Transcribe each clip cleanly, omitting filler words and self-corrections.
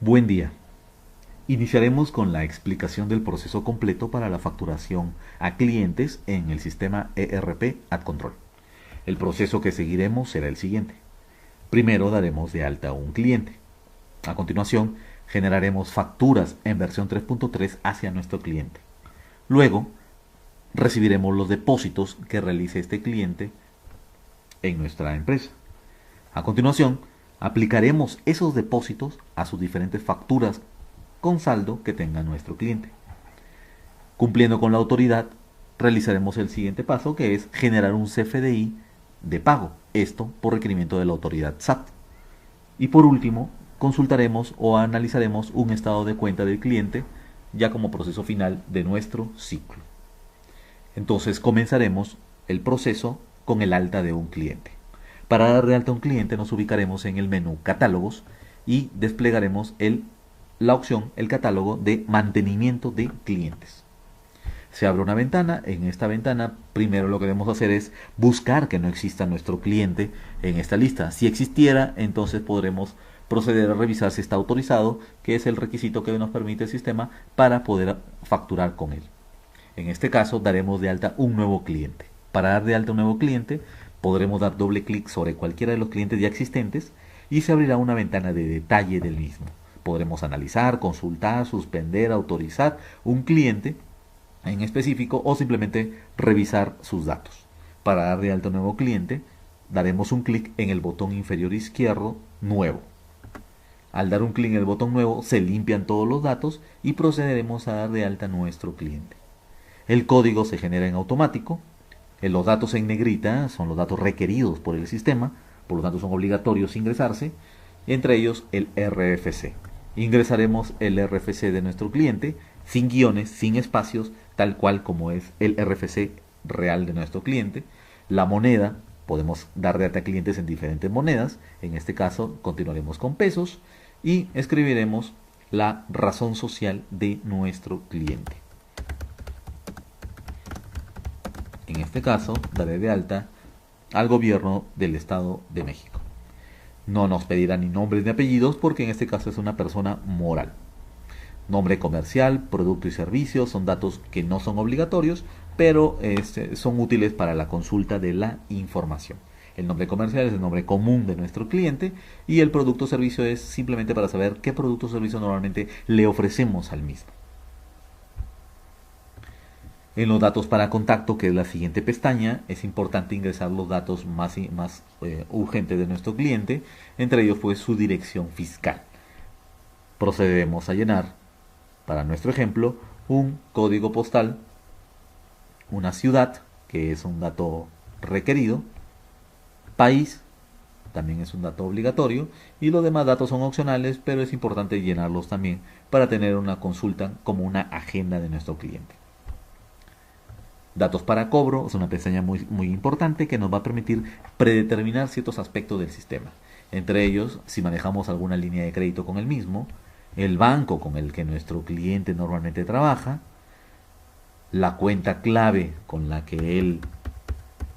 Buen día. Iniciaremos con la explicación del proceso completo para la facturación a clientes en el sistema ERP AdControl. El proceso que seguiremos será el siguiente. Primero daremos de alta a un cliente. A continuación, generaremos facturas en versión 3.3 hacia nuestro cliente. Luego, recibiremos los depósitos que realice este cliente en nuestra empresa. A continuación, aplicaremos esos depósitos a sus diferentes facturas con saldo que tenga nuestro cliente. Cumpliendo con la autoridad, realizaremos el siguiente paso, que es generar un CFDI de pago, esto por requerimiento de la autoridad SAT. Y por último, consultaremos o analizaremos un estado de cuenta del cliente ya como proceso final de nuestro ciclo. Entonces comenzaremos el proceso con el alta de un cliente. Para dar de alta a un cliente nos ubicaremos en el menú Catálogos y desplegaremos la opción, el catálogo de mantenimiento de clientes. Se abre una ventana. En esta ventana primero lo que debemos hacer es buscar que no exista nuestro cliente en esta lista. Si existiera, entonces podremos proceder a revisar si está autorizado, que es el requisito que nos permite el sistema para poder facturar con él. En este caso daremos de alta un nuevo cliente. Para dar de alta un nuevo cliente podremos dar doble clic sobre cualquiera de los clientes ya existentes y se abrirá una ventana de detalle del mismo. Podremos analizar, consultar, suspender, autorizar un cliente en específico o simplemente revisar sus datos. Para dar de alta un nuevo cliente, daremos un clic en el botón inferior izquierdo, Nuevo. Al dar un clic en el botón Nuevo, se limpian todos los datos y procederemos a dar de alta a nuestro cliente. El código se genera en automático. Los datos en negrita son los datos requeridos por el sistema, por lo tanto son obligatorios ingresarse, entre ellos el RFC. Ingresaremos el RFC de nuestro cliente, sin guiones, sin espacios, tal cual como es el RFC real de nuestro cliente. La moneda, podemos dar de alta a clientes en diferentes monedas, en este caso continuaremos con pesos y escribiremos la razón social de nuestro cliente. En este caso, daré de alta al gobierno del Estado de México. No nos pedirá ni nombres ni apellidos porque en este caso es una persona moral. Nombre comercial, producto y servicio son datos que no son obligatorios, pero son útiles para la consulta de la información. El nombre comercial es el nombre común de nuestro cliente y el producto o servicio es simplemente para saber qué producto o servicio normalmente le ofrecemos al mismo. En los datos para contacto, que es la siguiente pestaña, es importante ingresar los datos más urgentes de nuestro cliente, entre ellos pues su dirección fiscal. Procederemos a llenar, para nuestro ejemplo, un código postal, una ciudad, que es un dato requerido, país, también es un dato obligatorio, y los demás datos son opcionales, pero es importante llenarlos también para tener una consulta como una agenda de nuestro cliente. Datos para cobro es una pestaña muy importante que nos va a permitir predeterminar ciertos aspectos del sistema. Entre ellos, si manejamos alguna línea de crédito con el mismo, el banco con el que nuestro cliente normalmente trabaja, la cuenta clave con la que él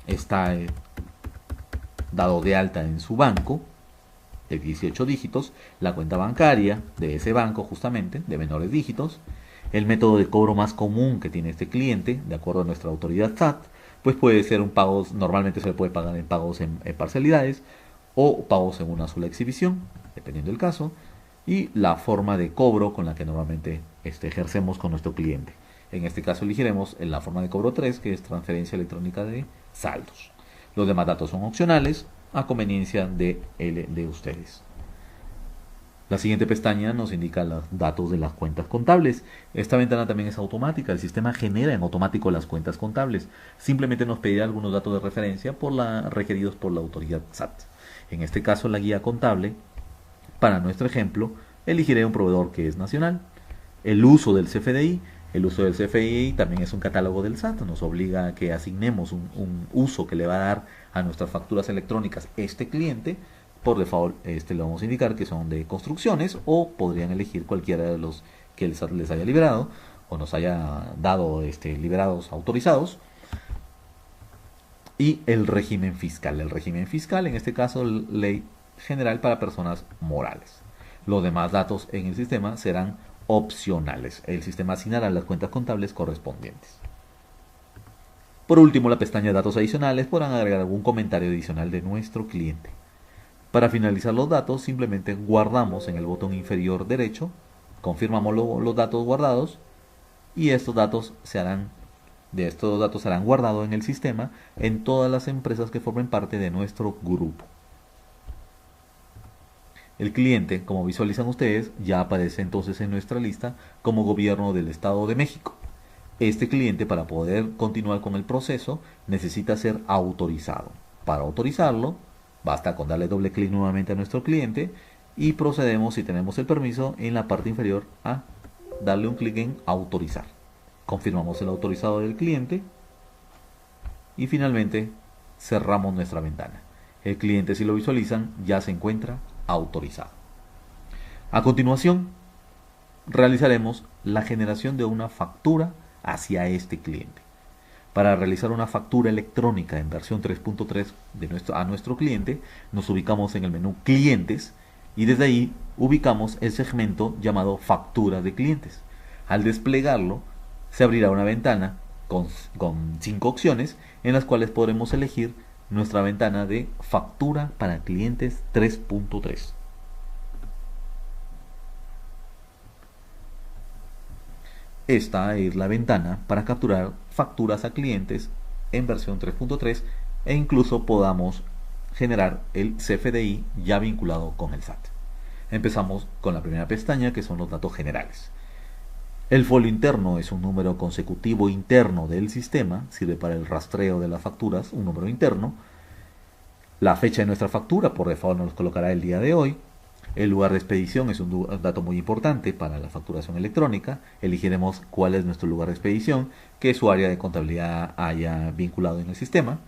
está dado de alta en su banco, de 18 dígitos, la cuenta bancaria de ese banco justamente, de menores dígitos, el método de cobro más común que tiene este cliente, de acuerdo a nuestra autoridad SAT, pues puede ser un pago, normalmente se le puede pagar en pagos en parcialidades o pagos en una sola exhibición, dependiendo del caso, y la forma de cobro con la que normalmente ejercemos con nuestro cliente. En este caso elegiremos la forma de cobro 3, que es transferencia electrónica de saldos. Los demás datos son opcionales, a conveniencia de ustedes. La siguiente pestaña nos indica los datos de las cuentas contables. Esta ventana también es automática. El sistema genera en automático las cuentas contables. Simplemente nos pedirá algunos datos de referencia requeridos por la autoridad SAT. En este caso, la guía contable. Para nuestro ejemplo, elegiré un proveedor que es nacional. El uso del CFDI El uso del CFDI también es un catálogo del SAT, nos obliga a que asignemos un uso que le va a dar a nuestras facturas electrónicas este cliente. Por default le vamos a indicar que son de construcciones, o podrían elegir cualquiera de los que el SAT les haya liberado o nos haya dado liberados autorizados. Y el régimen fiscal. El régimen fiscal, en este caso, ley general para personas morales. Los demás datos en el sistema serán opcionales. El sistema asignará las cuentas contables correspondientes. Por último, la pestaña de datos adicionales podrán agregar algún comentario adicional de nuestro cliente. Para finalizar los datos, simplemente guardamos en el botón inferior derecho, confirmamos los datos guardados, y estos datos serán guardados en el sistema en todas las empresas que formen parte de nuestro grupo. El cliente, como visualizan ustedes, ya aparece entonces en nuestra lista como Gobierno del Estado de México. Este cliente, para poder continuar con el proceso, necesita ser autorizado. Para autorizarlo, basta con darle doble clic nuevamente a nuestro cliente y procedemos, si tenemos el permiso, en la parte inferior a darle un clic en autorizar. Confirmamos el autorizado del cliente y finalmente cerramos nuestra ventana. El cliente, si lo visualizan, ya se encuentra autorizado. A continuación, realizaremos la generación de una factura hacia este cliente. Para realizar una factura electrónica en versión 3.3 a nuestro cliente, nos ubicamos en el menú Clientes y desde ahí ubicamos el segmento llamado Factura de clientes. Al desplegarlo, se abrirá una ventana con 5 opciones en las cuales podremos elegir nuestra ventana de Factura para clientes 3.3. Esta es la ventana para capturar facturas a clientes en versión 3.3 e incluso podamos generar el CFDI ya vinculado con el SAT. Empezamos con la primera pestaña, que son los datos generales. El folio interno es un número consecutivo interno del sistema, sirve para el rastreo de las facturas, un número interno. La fecha de nuestra factura por default nos colocará el día de hoy. El lugar de expedición es un dato muy importante para la facturación electrónica. Elegiremos cuál es nuestro lugar de expedición, que su área de contabilidad haya vinculado en el sistema.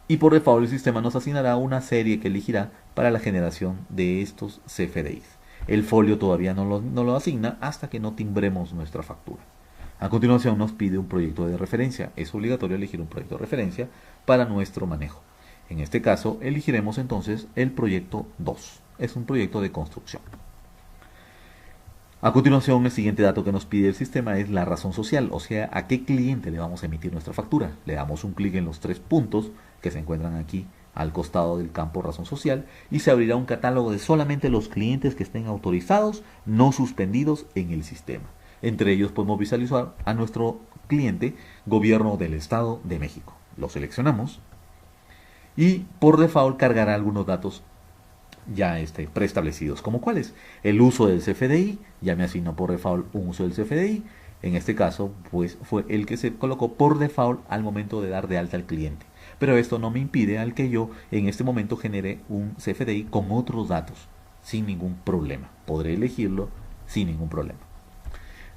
Y por default el sistema nos asignará una serie que elegirá para la generación de estos CFDIs. El folio todavía no lo asigna hasta que no timbremos nuestra factura. A continuación nos pide un proyecto de referencia. Es obligatorio elegir un proyecto de referencia para nuestro manejo. En este caso elegiremos entonces el proyecto 2. Es un proyecto de construcción. A continuación, el siguiente dato que nos pide el sistema es la razón social, o sea, a qué cliente le vamos a emitir nuestra factura. Le damos un clic en los 3 puntos que se encuentran aquí al costado del campo razón social y se abrirá un catálogo de solamente los clientes que estén autorizados, no suspendidos en el sistema. Entre ellos podemos visualizar a nuestro cliente Gobierno del Estado de México. Lo seleccionamos y por default cargará algunos datos ya preestablecidos, como cuáles: el uso del CFDI, ya me asignó por default un uso del CFDI. En este caso, pues fue el que se colocó por default al momento de dar de alta al cliente. Pero esto no me impide al que yo en este momento genere un CFDI con otros datos sin ningún problema. Podré elegirlo sin ningún problema.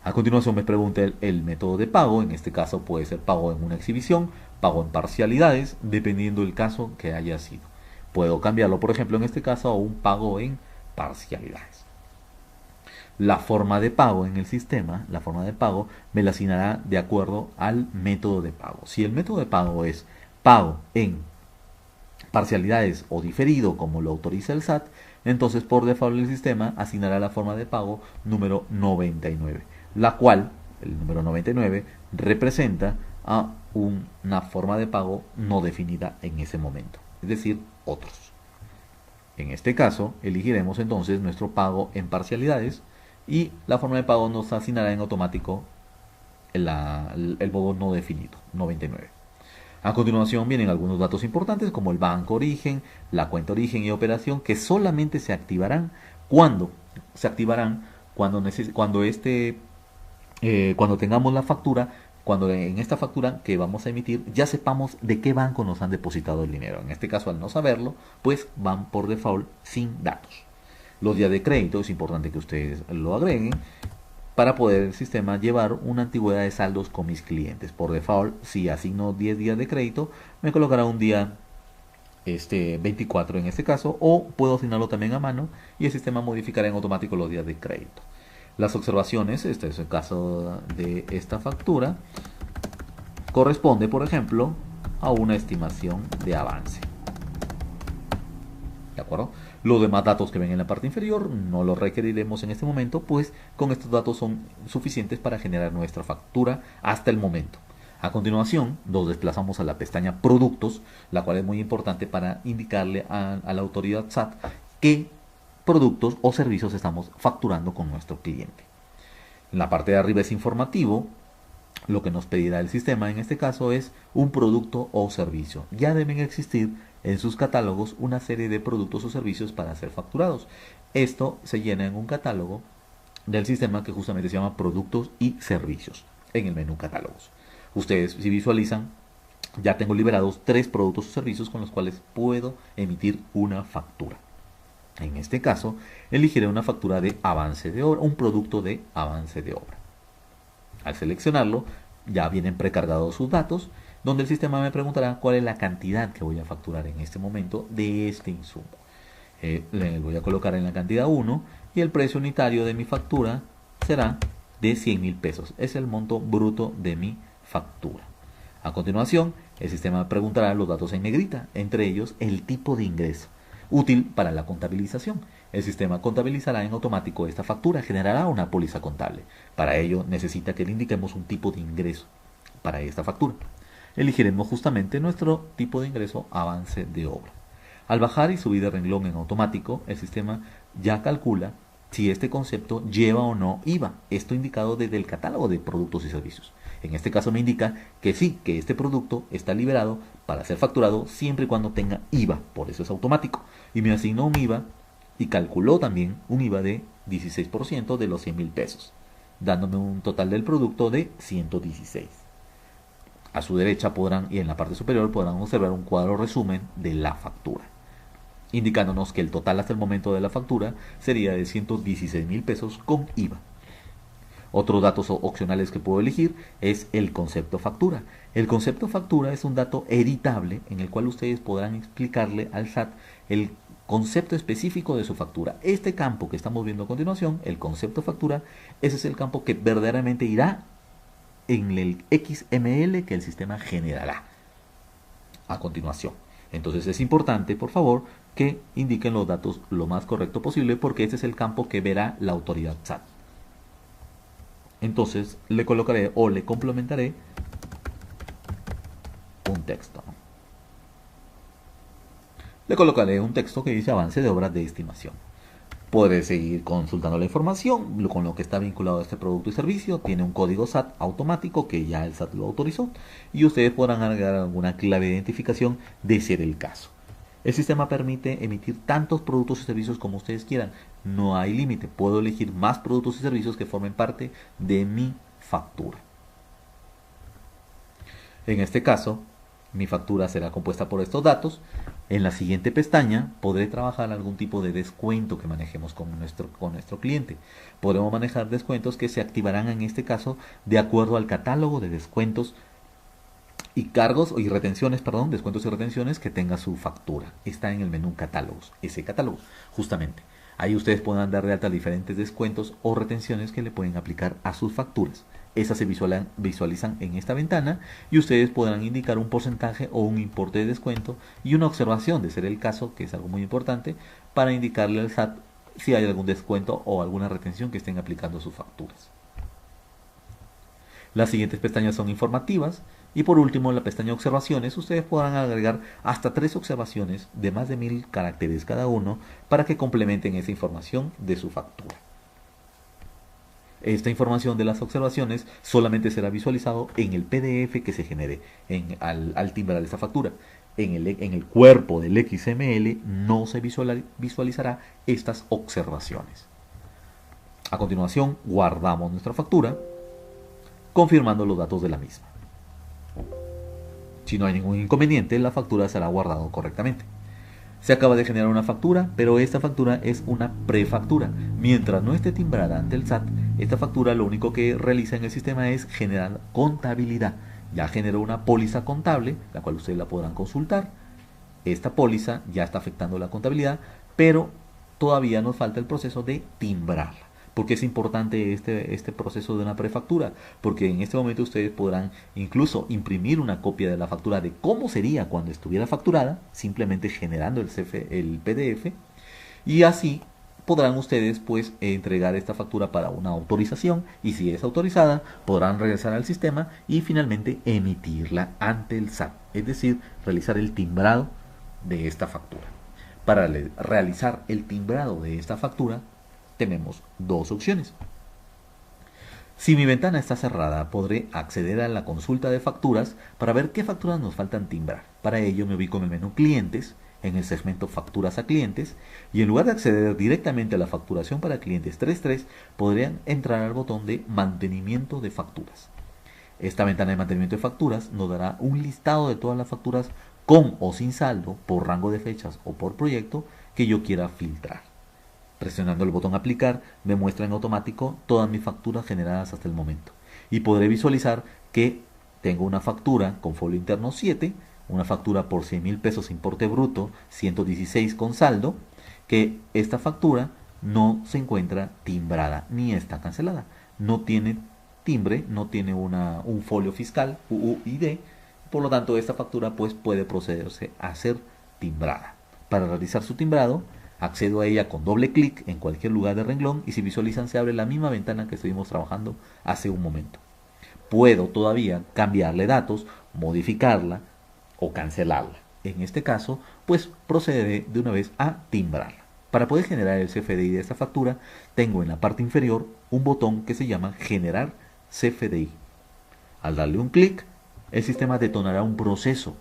A continuación me pregunta el método de pago. En este caso puede ser pago en una exhibición, pago en parcialidades, dependiendo del caso que haya sido. Puedo cambiarlo, por ejemplo, en este caso a un pago en parcialidades. La forma de pago en el sistema, la forma de pago me la asignará de acuerdo al método de pago. Si el método de pago es pago en parcialidades o diferido, como lo autoriza el SAT, entonces por default el sistema asignará la forma de pago número 99, la cual, el número 99, representa a una forma de pago no definida en ese momento, es decir, otros. En este caso, elegiremos entonces nuestro pago en parcialidades y la forma de pago nos asignará en automático el modo no definido, 99. A continuación vienen algunos datos importantes como el banco origen, la cuenta origen y operación, que solamente se activarán cuando tengamos la factura, cuando en esta factura que vamos a emitir ya sepamos de qué banco nos han depositado el dinero. En este caso, al no saberlo, pues van por default sin datos. Los días de crédito, es importante que ustedes lo agreguen. para poder el sistema llevar una antigüedad de saldos con mis clientes. Por default, si asigno 10 días de crédito, me colocará un día 24 en este caso, o puedo asignarlo también a mano y el sistema modificará en automático los días de crédito. Las observaciones, este es el caso de esta factura, corresponde, por ejemplo, a una estimación de avance. ¿De acuerdo? Los demás datos que ven en la parte inferior no los requeriremos en este momento, pues con estos datos son suficientes para generar nuestra factura hasta el momento. A continuación, nos desplazamos a la pestaña Productos, la cual es muy importante para indicarle a la autoridad SAT qué productos o servicios estamos facturando con nuestro cliente. En la parte de arriba es informativo. Lo que nos pedirá el sistema en este caso es un producto o servicio. Ya deben existir en sus catálogos una serie de productos o servicios para ser facturados. Esto se llena en un catálogo del sistema que justamente se llama Productos y Servicios en el menú Catálogos. Ustedes, si visualizan, ya tengo liberados 3 productos o servicios con los cuales puedo emitir una factura. En este caso, elegiré una factura de avance de obra, un producto de avance de obra. Al seleccionarlo, ya vienen precargados sus datos, donde el sistema me preguntará cuál es la cantidad que voy a facturar en este momento de este insumo. Le voy a colocar en la cantidad 1 y el precio unitario de mi factura será de 100.000 pesos. Es el monto bruto de mi factura. A continuación, el sistema me preguntará los datos en negrita, entre ellos el tipo de ingreso, útil para la contabilización. El sistema contabilizará en automático esta factura, generará una póliza contable. Para ello necesita que le indiquemos un tipo de ingreso para esta factura. Elegiremos justamente nuestro tipo de ingreso avance de obra. Al bajar y subir de renglón en automático, el sistema ya calcula si este concepto lleva o no IVA. Esto indicado desde el catálogo de productos y servicios. En este caso me indica que sí, que este producto está liberado para ser facturado siempre y cuando tenga IVA. Por eso es automático. Y me asignó un IVA y calculó también un IVA de 16% de los 100.000 pesos, dándome un total del producto de 116. A su derecha podrán, y en la parte superior podrán observar un cuadro resumen de la factura, indicándonos que el total hasta el momento de la factura sería de 116.000 pesos con IVA. Otros datos opcionales que puedo elegir es el concepto factura. El concepto factura es un dato editable en el cual ustedes podrán explicarle al SAT el concepto específico de su factura. Este campo que estamos viendo a continuación, el concepto factura, ese es el campo que verdaderamente irá en el XML que el sistema generará a continuación. Entonces es importante, por favor, que indiquen los datos lo más correcto posible porque este es el campo que verá la autoridad SAT. Entonces le colocaré o le complementaré un texto. Le colocaré un texto que dice avance de obras de estimación. Podré seguir consultando la información con lo que está vinculado a este producto y servicio. Tiene un código SAT automático que ya el SAT lo autorizó y ustedes podrán agregar alguna clave de identificación de ser el caso. El sistema permite emitir tantos productos y servicios como ustedes quieran. No hay límite. Puedo elegir más productos y servicios que formen parte de mi factura. En este caso, mi factura será compuesta por estos datos. En la siguiente pestaña podré trabajar algún tipo de descuento que manejemos con nuestro cliente. Podremos manejar descuentos que se activarán en este caso de acuerdo al catálogo de descuentos y descuentos y retenciones que tenga su factura. Está en el menú catálogos, ese catálogo, justamente. Ahí ustedes podrán dar de alta diferentes descuentos o retenciones que le pueden aplicar a sus facturas. Esas se visualizan en esta ventana y ustedes podrán indicar un porcentaje o un importe de descuento y una observación, de ser el caso, que es algo muy importante, para indicarle al SAT si hay algún descuento o alguna retención que estén aplicando a sus facturas. Las siguientes pestañas son informativas y por último en la pestaña observaciones ustedes podrán agregar hasta 3 observaciones de más de 1000 caracteres cada uno para que complementen esa información de su factura. Esta información de las observaciones solamente será visualizado en el PDF que se genere al timbrar esta factura. En el cuerpo del XML no se visualizará estas observaciones. A continuación guardamos nuestra factura, confirmando los datos de la misma. Si no hay ningún inconveniente, la factura será guardada correctamente. Se acaba de generar una factura, pero esta factura es una prefactura. Mientras no esté timbrada ante el SAT, Esta factura lo único que realiza en el sistema es generar contabilidad. Ya generó una póliza contable, la cual ustedes la podrán consultar. Esta póliza ya está afectando la contabilidad, pero todavía nos falta el proceso de timbrarla. ¿Por qué es importante este proceso de una prefactura? Porque en este momento ustedes podrán incluso imprimir una copia de la factura de cómo sería cuando estuviera facturada, simplemente generando el PDF, y así podrán ustedes pues entregar esta factura para una autorización, y si es autorizada podrán regresar al sistema y finalmente emitirla ante el SAT, es decir, realizar el timbrado de esta factura. Para realizar el timbrado de esta factura tenemos dos opciones. Si mi ventana está cerrada, podré acceder a la consulta de facturas para ver qué facturas nos faltan timbrar. Para ello me ubico en el menú Clientes, en el segmento Facturas a Clientes, y en lugar de acceder directamente a la facturación para clientes 3.3, podrían entrar al botón de Mantenimiento de Facturas. Esta ventana de mantenimiento de facturas nos dará un listado de todas las facturas con o sin saldo, por rango de fechas o por proyecto que yo quiera filtrar. Presionando el botón Aplicar me muestra en automático todas mis facturas generadas hasta el momento, y podré visualizar que tengo una factura con folio interno 7, una factura por 100.000 pesos importe bruto, 116 con saldo, que esta factura no se encuentra timbrada ni está cancelada, no tiene timbre, no tiene un folio fiscal UUID. Por lo tanto, esta factura pues puede procederse a ser timbrada. Para realizar su timbrado, accedo a ella con doble clic en cualquier lugar del renglón, y si visualizan se abre la misma ventana que estuvimos trabajando hace un momento. Puedo todavía cambiarle datos, modificarla o cancelarla. En este caso, pues procederé de una vez a timbrarla. Para poder generar el CFDI de esta factura, tengo en la parte inferior un botón que se llama Generar CFDI. Al darle un clic, el sistema detonará un proceso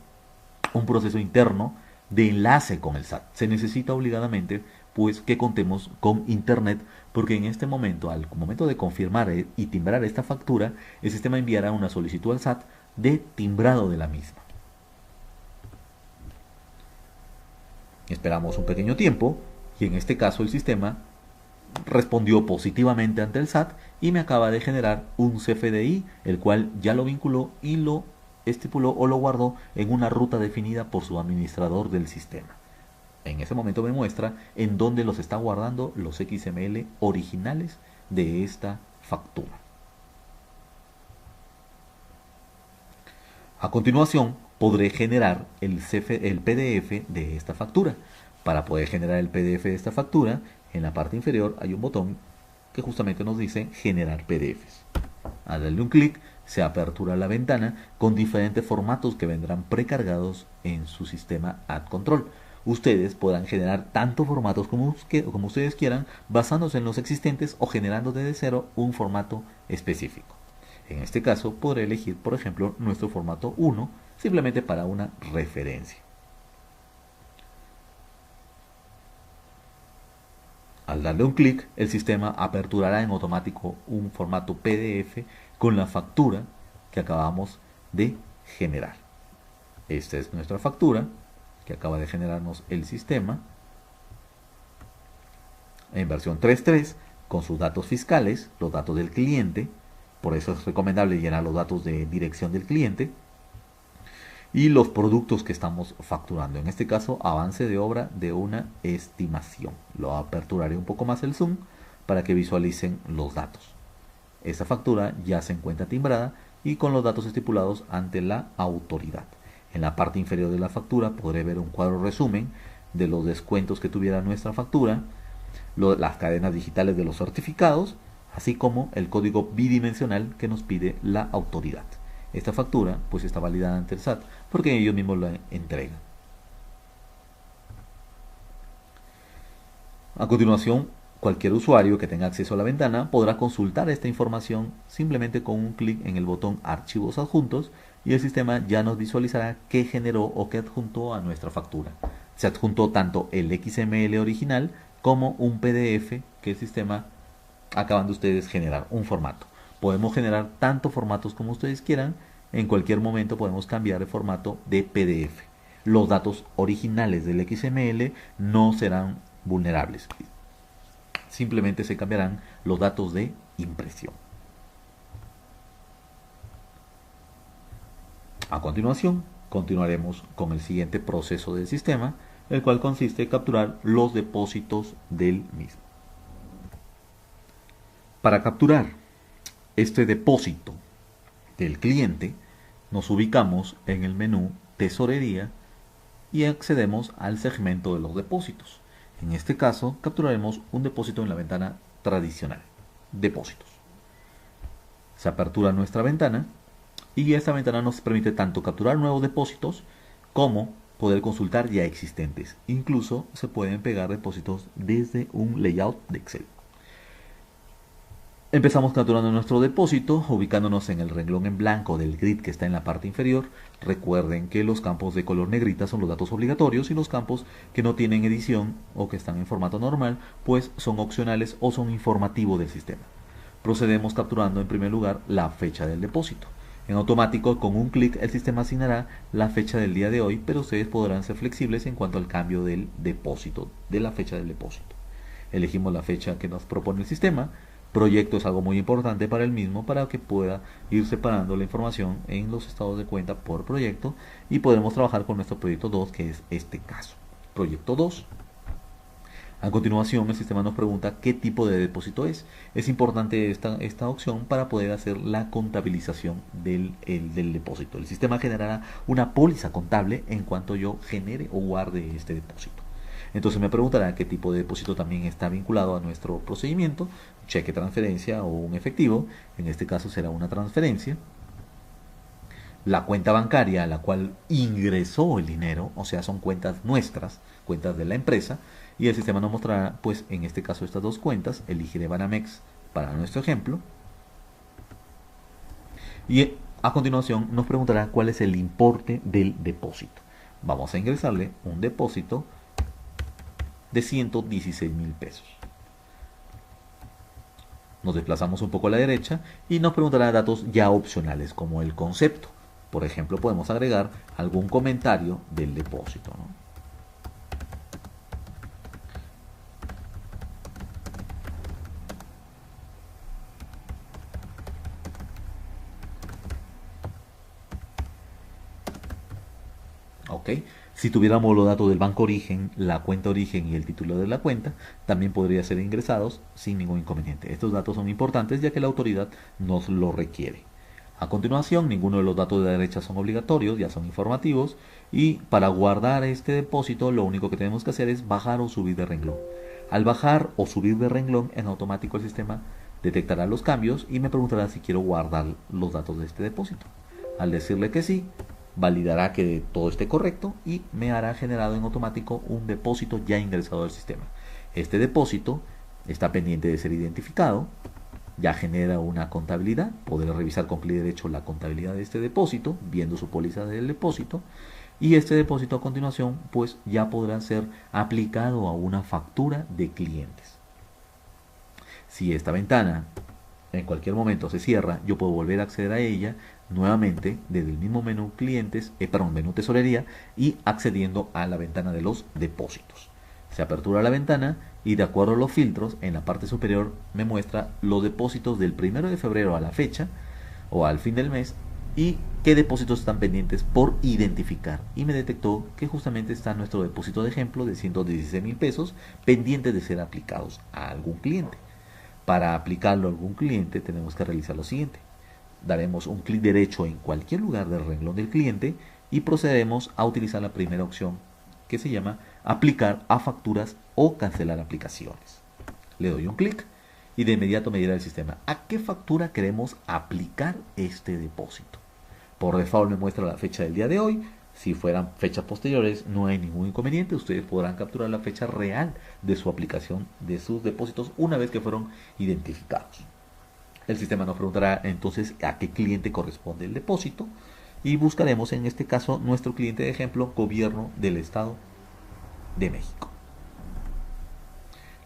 interno de enlace con el SAT. Se necesita obligadamente pues que contemos con internet, porque en este momento, al momento de confirmar y timbrar esta factura, el sistema enviará una solicitud al SAT de timbrado de la misma. Esperamos un pequeño tiempo y en este caso el sistema respondió positivamente ante el SAT y me acaba de generar un CFDI, el cual ya lo vinculó y lo estipuló o lo guardó en una ruta definida por su administrador del sistema. En ese momento me muestra en dónde los está guardando los XML originales de esta factura. A continuación podré generar el PDF de esta factura. Para poder generar el PDF de esta factura, en la parte inferior hay un botón que justamente nos dice Generar PDFs. Al darle un clic, se apertura la ventana con diferentes formatos que vendrán precargados en su sistema AdControl. Ustedes podrán generar tantos formatos como ustedes quieran, basándose en los existentes o generando desde cero un formato específico. En este caso podré elegir, por ejemplo, nuestro formato 1, simplemente para una referencia. Al darle un clic, el sistema aperturará en automático un formato PDF con la factura que acabamos de generar. Esta es nuestra factura que acaba de generarnos el sistema en versión 3.3 con sus datos fiscales, los datos del cliente. Por eso es recomendable llenar los datos de dirección del cliente y los productos que estamos facturando. En este caso, avance de obra de una estimación. Lo aperturaré un poco más el zoom para que visualicen los datos. Esta factura ya se encuentra timbrada y con los datos estipulados ante la autoridad. En la parte inferior de la factura podré ver un cuadro resumen de los descuentos que tuviera nuestra factura, las cadenas digitales de los certificados, así como el código bidimensional que nos pide la autoridad. Esta factura pues está validada ante el SAT porque ellos mismos la entregan. A continuación, cualquier usuario que tenga acceso a la ventana podrá consultar esta información simplemente con un clic en el botón Archivos adjuntos y el sistema ya nos visualizará qué generó o qué adjuntó a nuestra factura. Se adjuntó tanto el XML original como un PDF que el sistema acaban de ustedes generar, un formato. Podemos generar tantos formatos como ustedes quieran. En cualquier momento podemos cambiar el formato de PDF. Los datos originales del XML no serán vulnerables. Simplemente se cambiarán los datos de impresión. A continuación, continuaremos con el siguiente proceso del sistema, el cual consiste en capturar los depósitos del mismo. Para capturar este depósito del cliente, nos ubicamos en el menú Tesorería y accedemos al segmento de los depósitos. En este caso, capturaremos un depósito en la ventana tradicional, Depósitos. Se apertura nuestra ventana y esta ventana nos permite tanto capturar nuevos depósitos como poder consultar ya existentes. Incluso se pueden pegar depósitos desde un layout de Excel. Empezamos capturando nuestro depósito, ubicándonos en el renglón en blanco del grid que está en la parte inferior. Recuerden que los campos de color negrita son los datos obligatorios y los campos que no tienen edición o que están en formato normal, pues son opcionales o son informativos del sistema. Procedemos capturando en primer lugar la fecha del depósito. En automático, con un clic, el sistema asignará la fecha del día de hoy, pero ustedes podrán ser flexibles en cuanto al cambio del depósito, de la fecha del depósito. Elegimos la fecha que nos propone el sistema. Proyecto es algo muy importante para el mismo para que pueda ir separando la información en los estados de cuenta por proyecto y podremos trabajar con nuestro proyecto 2, que es este caso. Proyecto 2. A continuación, el sistema nos pregunta qué tipo de depósito es. Es importante esta opción para poder hacer la contabilización del depósito. El sistema generará una póliza contable en cuanto yo genere o guarde este depósito. Entonces me preguntará qué tipo de depósito también está vinculado a nuestro procedimiento, cheque, transferencia o un efectivo. En este caso será una transferencia. La cuenta bancaria a la cual ingresó el dinero, o sea, son cuentas nuestras, cuentas de la empresa, y el sistema nos mostrará, pues en este caso, estas dos cuentas. Elegiré Banamex para nuestro ejemplo. Y a continuación nos preguntará cuál es el importe del depósito. Vamos a ingresarle un depósito de 116,000 pesos. Nos desplazamos un poco a la derecha y nos preguntará datos ya opcionales como el concepto. Por ejemplo, podemos agregar algún comentario del depósito, ¿no? ¿Ok? Si tuviéramos los datos del banco origen, la cuenta origen y el título de la cuenta, también podría ser ingresados sin ningún inconveniente. Estos datos son importantes ya que la autoridad nos lo requiere. A continuación, ninguno de los datos de la derecha son obligatorios, ya son informativos, y para guardar este depósito lo único que tenemos que hacer es bajar o subir de renglón. Al bajar o subir de renglón, en automático el sistema detectará los cambios y me preguntará si quiero guardar los datos de este depósito. Al decirle que sí, validará que todo esté correcto y me hará generado en automático un depósito ya ingresado al sistema. Este depósito está pendiente de ser identificado, ya genera una contabilidad. Podré revisar con clic derecho la contabilidad de este depósito, viendo su póliza del depósito, y este depósito a continuación pues ya podrá ser aplicado a una factura de clientes. Si esta ventana en cualquier momento se cierra, yo puedo volver a acceder a ella nuevamente desde el mismo menú clientes, menú tesorería, y accediendo a la ventana de los depósitos. Se apertura la ventana y de acuerdo a los filtros, en la parte superior me muestra los depósitos del 1 de febrero a la fecha o al fin del mes y qué depósitos están pendientes por identificar. Y me detectó que justamente está nuestro depósito de ejemplo de 116,000 pesos pendientes de ser aplicados a algún cliente. Para aplicarlo a algún cliente tenemos que realizar lo siguiente. Daremos un clic derecho en cualquier lugar del renglón del cliente y procederemos a utilizar la primera opción que se llama aplicar a facturas o cancelar aplicaciones. Le doy un clic y de inmediato me dirá el sistema a qué factura queremos aplicar este depósito. Por default me muestra la fecha del día de hoy. Si fueran fechas posteriores no hay ningún inconveniente, ustedes podrán capturar la fecha real de su aplicación de sus depósitos una vez que fueron identificados. El sistema nos preguntará entonces a qué cliente corresponde el depósito y buscaremos en este caso nuestro cliente de ejemplo, Gobierno del Estado de México.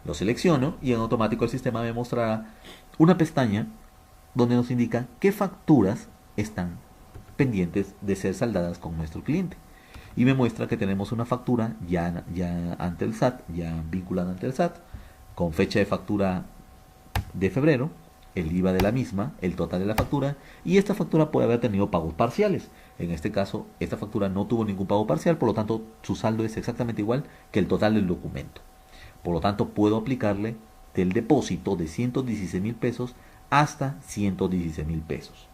Lo selecciono y en automático el sistema me mostrará una pestaña donde nos indica qué facturas están pendientes de ser saldadas con nuestro cliente. Y me muestra que tenemos una factura ya ante el SAT, ya vinculada ante el SAT, con fecha de factura de febrero, el IVA de la misma, el total de la factura, y esta factura puede haber tenido pagos parciales. En este caso, esta factura no tuvo ningún pago parcial, por lo tanto, su saldo es exactamente igual que el total del documento. Por lo tanto, puedo aplicarle del depósito de 116.000 pesos hasta 116.000 pesos.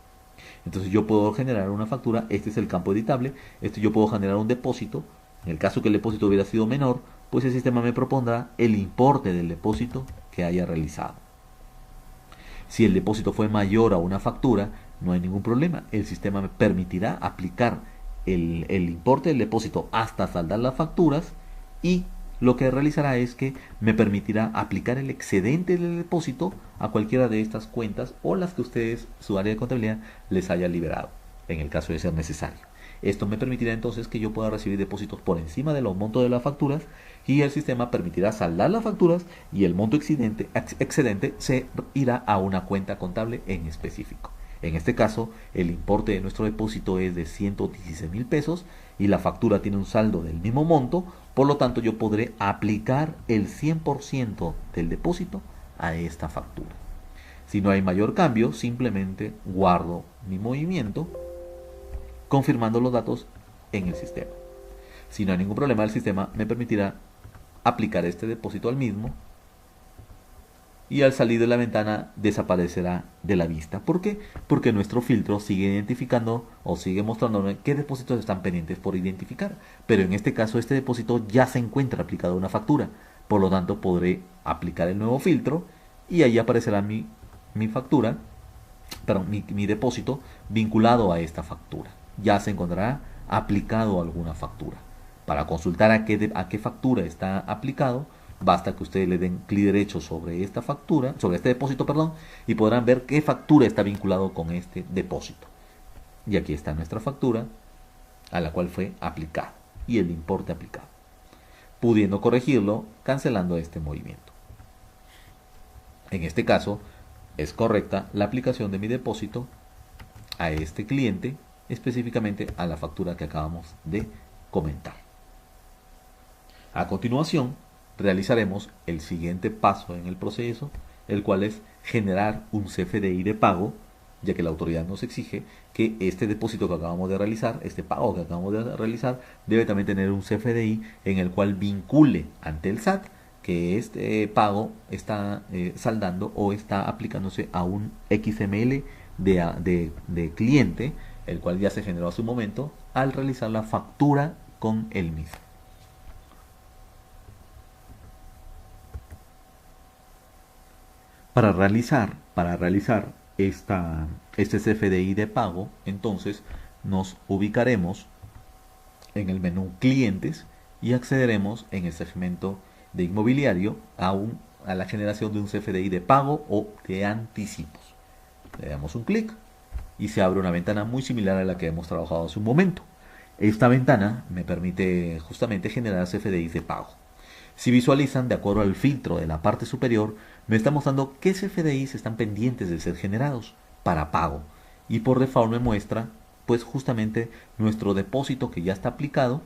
Entonces yo puedo generar una factura, este es el campo editable, yo puedo generar un depósito. En el caso que el depósito hubiera sido menor, pues el sistema me propondrá el importe del depósito que haya realizado. Si el depósito fue mayor a una factura, no hay ningún problema. El sistema me permitirá aplicar el importe del depósito hasta saldar las facturas, y lo que realizará es que me permitirá aplicar el excedente del depósito a cualquiera de estas cuentas o las que ustedes, su área de contabilidad, les haya liberado, en el caso de ser necesario. Esto me permitirá entonces que yo pueda recibir depósitos por encima de los montos de las facturas, y el sistema permitirá saldar las facturas y el monto excedente se irá a una cuenta contable en específico. En este caso, el importe de nuestro depósito es de 116.000 pesos y la factura tiene un saldo del mismo monto, por lo tanto yo podré aplicar el 100% del depósito a esta factura. Si no hay mayor cambio, simplemente guardo mi movimiento confirmando los datos en el sistema. Si no hay ningún problema, el sistema me permitirá aplicar este depósito al mismo, y al salir de la ventana desaparecerá de la vista. ¿Por qué? Porque nuestro filtro sigue identificando o sigue mostrándome qué depósitos están pendientes por identificar. Pero en este caso este depósito ya se encuentra aplicado a una factura. Por lo tanto podré aplicar el nuevo filtro y ahí aparecerá mi factura, perdón, mi depósito vinculado a esta factura. Ya se encontrará aplicado a alguna factura. Para consultar a qué factura está aplicado, basta que ustedes le den clic derecho sobre esta factura, sobre este depósito, perdón, y podrán ver qué factura está vinculado con este depósito. Y aquí está nuestra factura a la cual fue aplicado y el importe aplicado, pudiendo corregirlo cancelando este movimiento. En este caso es correcta la aplicación de mi depósito a este cliente, específicamente a la factura que acabamos de comentar. A continuación realizaremos el siguiente paso en el proceso, el cual es generar un CFDI de pago, ya que la autoridad nos exige que este depósito que acabamos de realizar, este pago que acabamos de realizar, debe también tener un CFDI en el cual vincule ante el SAT que este pago está saldando o está aplicándose a un XML de cliente, el cual ya se generó hace un momento al realizar la factura con el mismo. Para realizar este CFDI de pago, entonces nos ubicaremos en el menú Clientes y accederemos en el segmento de Inmobiliario a la generación de un CFDI de pago o de anticipos. Le damos un clic y se abre una ventana muy similar a la que hemos trabajado hace un momento. Esta ventana me permite justamente generar CFDIs de pago. Si visualizan, de acuerdo al filtro de la parte superior, me está mostrando qué CFDIs están pendientes de ser generados para pago. Y por default me muestra, pues justamente nuestro depósito que ya está aplicado,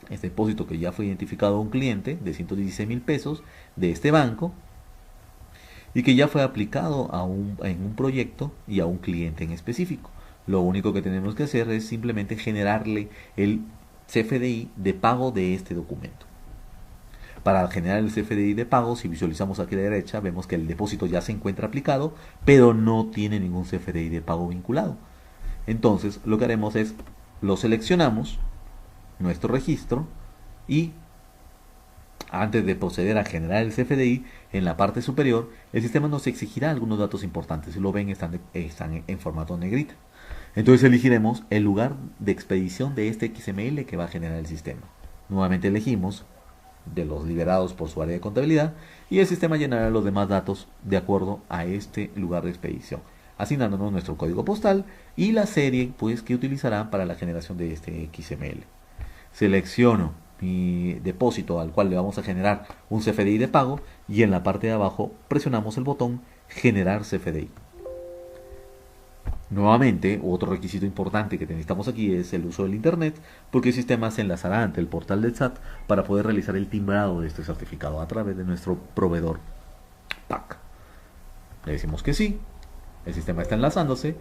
este depósito que ya fue identificado a un cliente de 116.000 pesos de este banco y que ya fue aplicado en un proyecto y a un cliente en específico. Lo único que tenemos que hacer es simplemente generarle el CFDI de pago de este documento. Para generar el CFDI de pago, si visualizamos aquí a la derecha, vemos que el depósito ya se encuentra aplicado, pero no tiene ningún CFDI de pago vinculado. Entonces, lo que haremos es, lo seleccionamos, nuestro registro, y antes de proceder a generar el CFDI, en la parte superior, el sistema nos exigirá algunos datos importantes. Si lo ven, están en formato negrita. Entonces elegiremos el lugar de expedición de este XML que va a generar el sistema. Nuevamente elegimos de los liberados por su área de contabilidad y el sistema llenará los demás datos de acuerdo a este lugar de expedición, asignándonos nuestro código postal y la serie pues que utilizará para la generación de este XML. Selecciono mi depósito al cual le vamos a generar un CFDI de pago y en la parte de abajo presionamos el botón generar CFDI. Nuevamente, otro requisito importante que necesitamos aquí es el uso del internet, porque el sistema se enlazará ante el portal del SAT para poder realizar el timbrado de este certificado a través de nuestro proveedor PAC. Le decimos que sí El sistema está enlazándose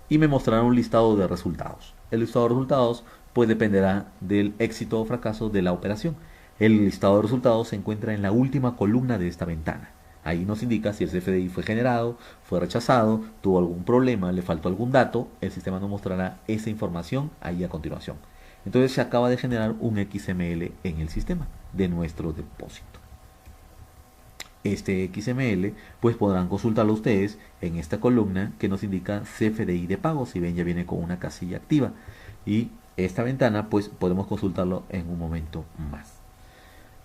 y me mostrará un listado de resultados. El listado de resultados pues dependerá del éxito o fracaso de la operación. El listado de resultados se encuentra en la última columna de esta ventana. Ahí nos indica si el CFDI fue generado, fue rechazado, tuvo algún problema, le faltó algún dato. El sistema nos mostrará esa información ahí a continuación. Entonces se acaba de generar un XML en el sistema de nuestro depósito. Este XML pues podrán consultarlo ustedes en esta columna que nos indica CFDI de pago. Si ven, ya viene con una casilla activa, y esta ventana pues podemos consultarlo en un momento más.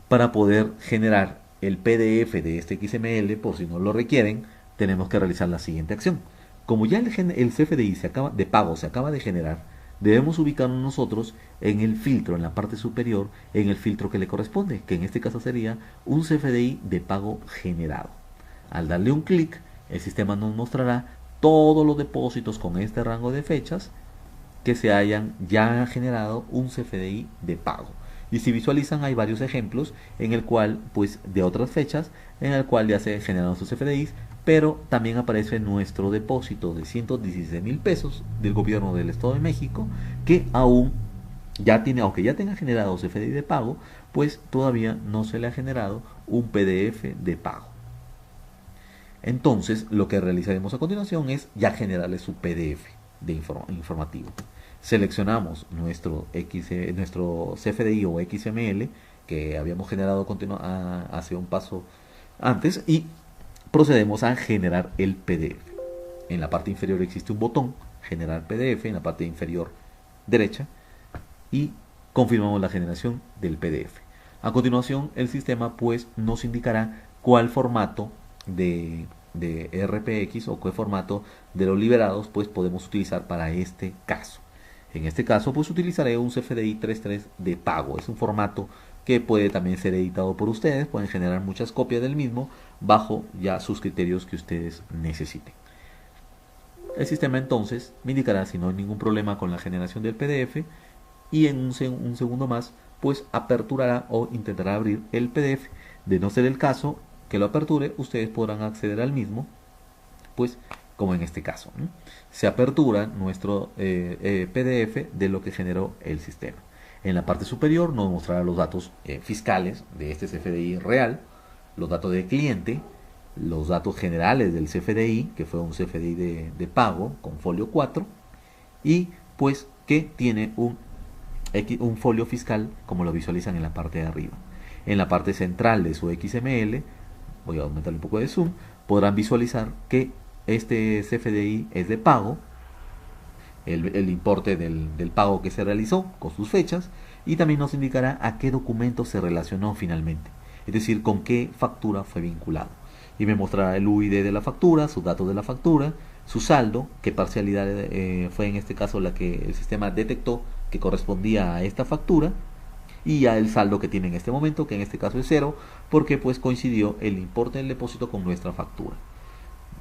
Para poder generar el PDF de este XML, por si no lo requieren, tenemos que realizar la siguiente acción. Como ya el CFDI de pago se acaba de generar, debemos ubicarnos nosotros en el filtro, en la parte superior, en el filtro que le corresponde, que en este caso sería un CFDI de pago generado. Al darle un clic, el sistema nos mostrará todos los depósitos con este rango de fechas que se hayan ya generado un CFDI de pago. Y si visualizan, hay varios ejemplos en el cual, pues de otras fechas, en el cual ya se generaron sus CFDIs, pero también aparece nuestro depósito de 116,000 pesos del gobierno del Estado de México, que aún ya tiene, aunque ya tenga generado CFDI de pago, pues todavía no se le ha generado un PDF de pago. Entonces, lo que realizaremos a continuación es ya generarle su PDF de informativo. Seleccionamos nuestro CFDI o XML que habíamos generado hace un paso antes y procedemos a generar el PDF. En la parte inferior existe un botón, generar PDF, en la parte inferior derecha, y confirmamos la generación del PDF. A continuación, el sistema pues nos indicará cuál formato de RPX o qué formato de los liberados pues podemos utilizar para este caso. En este caso pues utilizaré un CFDI 3.3 de pago. Es un formato que puede también ser editado por ustedes. Pueden generar muchas copias del mismo bajo ya sus criterios que ustedes necesiten. El sistema entonces me indicará si no hay ningún problema con la generación del PDF, y en un segundo más pues aperturará o intentará abrir el PDF. De no ser el caso que lo aperture, ustedes podrán acceder al mismo, pues como en este caso, ¿no? Se apertura nuestro PDF de lo que generó el sistema. En la parte superior nos mostrará los datos fiscales de este CFDI real, los datos del cliente, los datos generales del CFDI, que fue un CFDI de pago con folio 4, y pues que tiene un folio fiscal como lo visualizan en la parte de arriba. En la parte central de su XML, voy a aumentar un poco de zoom, podrán visualizar que este CFDI es de pago, el importe del pago que se realizó con sus fechas, y también nos indicará a qué documento se relacionó finalmente, es decir, con qué factura fue vinculado. Y me mostrará el UID de la factura, sus datos de la factura, su saldo, qué parcialidad fue en este caso la que el sistema detectó que correspondía a esta factura, y ya el saldo que tiene en este momento, que en este caso es 0, porque pues coincidió el importe del depósito con nuestra factura.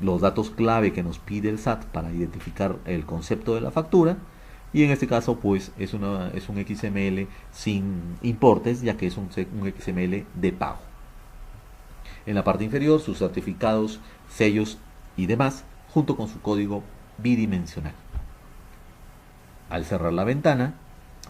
Los datos clave que nos pide el SAT para identificar el concepto de la factura, y en este caso pues es un XML sin importes, ya que es un XML de pago. En la parte inferior sus certificados, sellos y demás, junto con su código bidimensional. Al cerrar la ventana,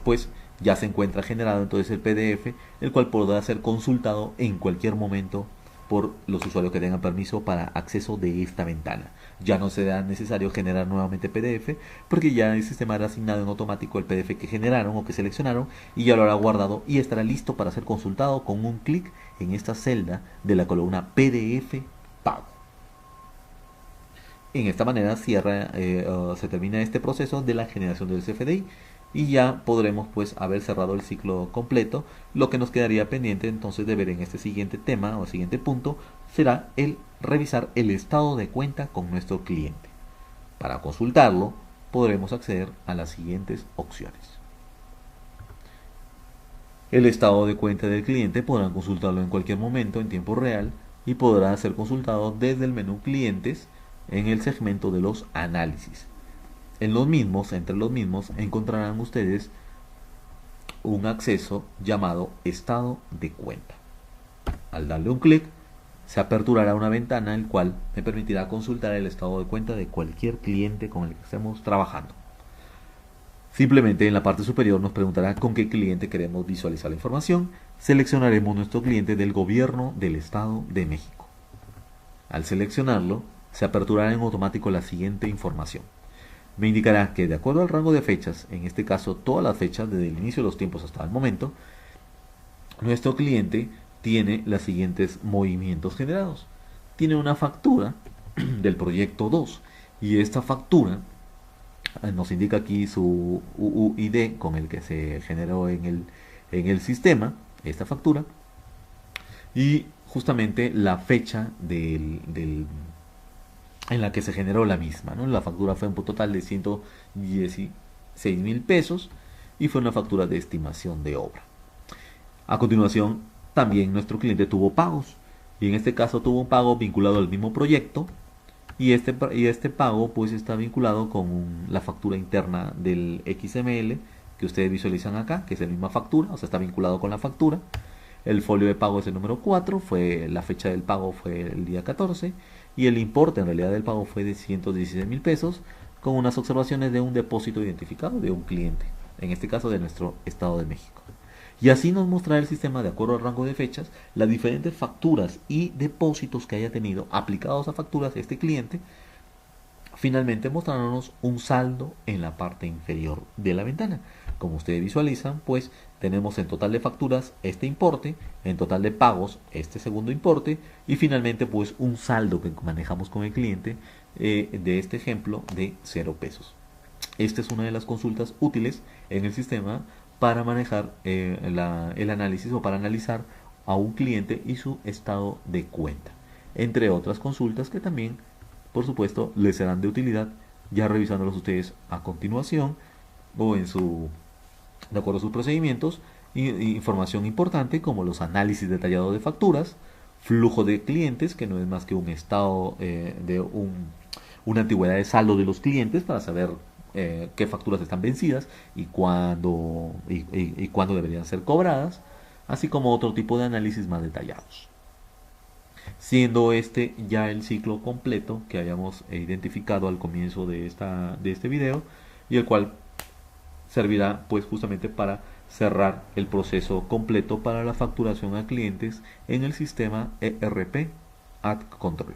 pues ya se encuentra generado entonces el PDF, el cual podrá ser consultado en cualquier momento por los usuarios que tengan permiso para acceso de esta ventana. Ya no será necesario generar nuevamente PDF, porque ya el sistema hará asignado en automático el PDF que generaron o que seleccionaron, y ya lo hará guardado y estará listo para ser consultado con un clic en esta celda de la columna PDF pago. En esta manera se termina este proceso de la generación del CFDI, y ya podremos pues haber cerrado el ciclo completo. Lo que nos quedaría pendiente entonces de ver en este siguiente tema o siguiente punto será el revisar el estado de cuenta con nuestro cliente. Para consultarlo podremos acceder a las siguientes opciones. El estado de cuenta del cliente podrán consultarlo en cualquier momento en tiempo real, y podrá ser consultado desde el menú clientes en el segmento de los análisis. Entre los mismos encontrarán ustedes un acceso llamado estado de cuenta. Al darle un clic se aperturará una ventana el cual me permitirá consultar el estado de cuenta de cualquier cliente con el que estemos trabajando. Simplemente en la parte superior nos preguntará con qué cliente queremos visualizar la información. Seleccionaremos nuestro cliente del gobierno del Estado de México. Al seleccionarlo, se aperturará en automático la siguiente información. Me indicará que de acuerdo al rango de fechas, en este caso todas las fechas desde el inicio de los tiempos hasta el momento, nuestro cliente tiene los siguientes movimientos generados. Tiene una factura del proyecto 2 y esta factura nos indica aquí su UUID con el que se generó en el sistema, esta factura, y justamente la fecha en la que se generó la misma, ¿no? La factura fue un total de 116,000 pesos y fue una factura de estimación de obra. A continuación, también nuestro cliente tuvo pagos y en este caso tuvo un pago vinculado al mismo proyecto y este pago pues está vinculado con la factura interna del XML que ustedes visualizan acá, que es la misma factura, o sea, está vinculado con la factura. El folio de pago es el número 4, la fecha del pago fue el día 14 y el importe en realidad del pago fue de 116,000 pesos con unas observaciones de un depósito identificado de un cliente, en este caso de nuestro Estado de México. Y así nos mostrará el sistema, de acuerdo al rango de fechas, las diferentes facturas y depósitos que haya tenido aplicados a facturas de este cliente, finalmente mostrándonos un saldo en la parte inferior de la ventana. Como ustedes visualizan, pues tenemos en total de facturas este importe, en total de pagos este segundo importe y finalmente pues un saldo que manejamos con el cliente de este ejemplo de 0 pesos. Esta es una de las consultas útiles en el sistema para manejar el análisis o para analizar a un cliente y su estado de cuenta, entre otras consultas que también por supuesto les serán de utilidad ya revisándolos ustedes a continuación o de acuerdo a sus procedimientos. Información importante como los análisis detallados de facturas, flujo de clientes, que no es más que un estado una antigüedad de saldo de los clientes para saber qué facturas están vencidas y cuándo deberían ser cobradas, así como otro tipo de análisis más detallados. Siendo este ya el ciclo completo que hayamos identificado al comienzo de este video y el cual servirá pues justamente para cerrar el proceso completo para la facturación a clientes en el sistema ERP AdControl.